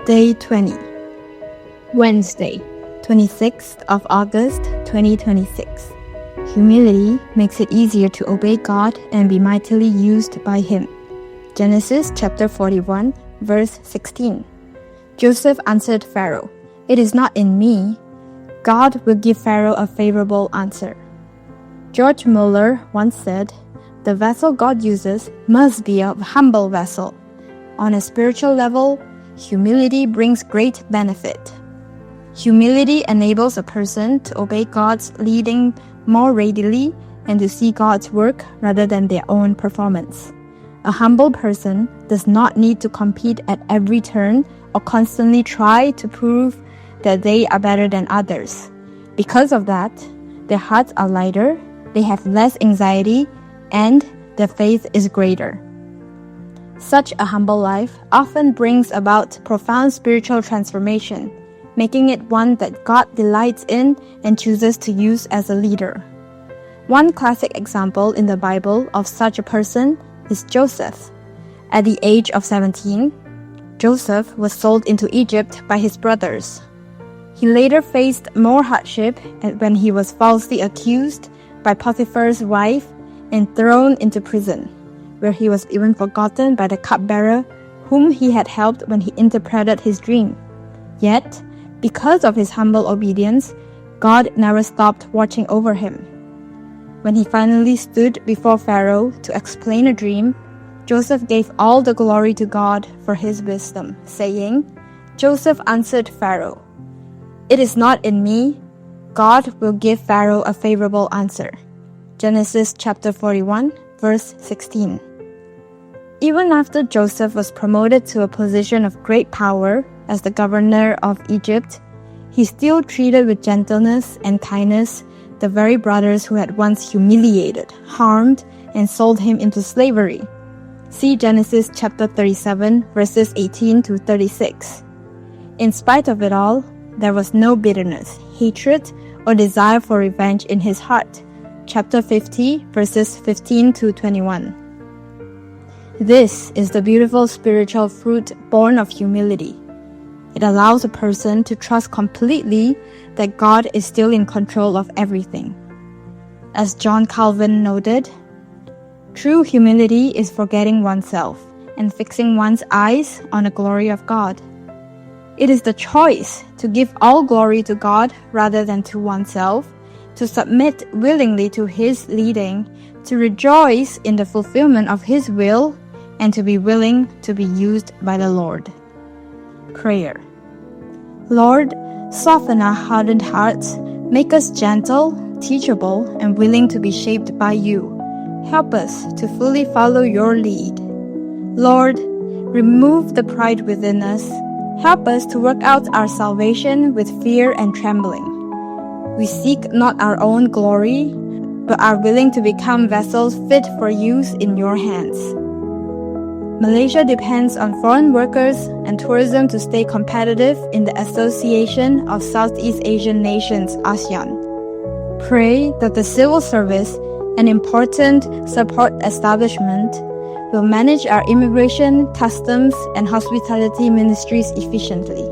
Day 20, Wednesday, 26th of August, 2026. Humility makes it easier to obey God and be mightily used by Him. Genesis chapter 41, verse 16. Joseph answered Pharaoh, "It is not in me. God will give Pharaoh a favorable answer." George Muller once said, "The vessel God uses must be a humble vessel. On a spiritual level, humility brings great benefit. Humility enables a person to obey God's leading more readily and to see God's work rather than their own performance. A humble person does not need to compete at every turn or constantly try to prove that they are better than others. Because of that, their hearts are lighter, they have less anxiety, and their faith is greater. Such a humble life often brings about profound spiritual transformation, making it one that God delights in and chooses to use as a leader. One classic example in the Bible of such a person is Joseph. At the age of 17, Joseph was sold into Egypt by his brothers. He later faced more hardship when he was falsely accused by Potiphar's wife and thrown into prison, where he was even forgotten by the cupbearer whom he had helped when he interpreted his dream. Yet, because of his humble obedience, God never stopped watching over him. When he finally stood before Pharaoh to explain a dream, Joseph gave all the glory to God for his wisdom, saying, "Joseph answered Pharaoh, 'It is not in me. God will give Pharaoh a favorable answer.'" Genesis chapter 41, verse 16. Even after Joseph was promoted to a position of great power as the governor of Egypt, he still treated with gentleness and kindness the very brothers who had once humiliated, harmed, and sold him into slavery. See Genesis chapter 37, verses 18 to 36. In spite of it all, there was no bitterness, hatred, or desire for revenge in his heart. Chapter 50, verses 15 to 21. This is the beautiful spiritual fruit born of humility. It allows a person to trust completely that God is still in control of everything. As John Calvin noted, true humility is forgetting oneself and fixing one's eyes on the glory of God. It is the choice to give all glory to God rather than to oneself, to submit willingly to His leading, to rejoice in the fulfillment of His will, and to be willing to be used by the Lord. Prayer. Lord, soften our hardened hearts, make us gentle, teachable, and willing to be shaped by You. Help us to fully follow Your lead. Lord, remove the pride within us. Help us to work out our salvation with fear and trembling. We seek not our own glory, but are willing to become vessels fit for use in Your hands. Malaysia depends on foreign workers and tourism to stay competitive in the Association of Southeast Asian Nations, ASEAN. Pray that the civil service, an important support establishment, will manage our immigration, customs, and hospitality ministries efficiently.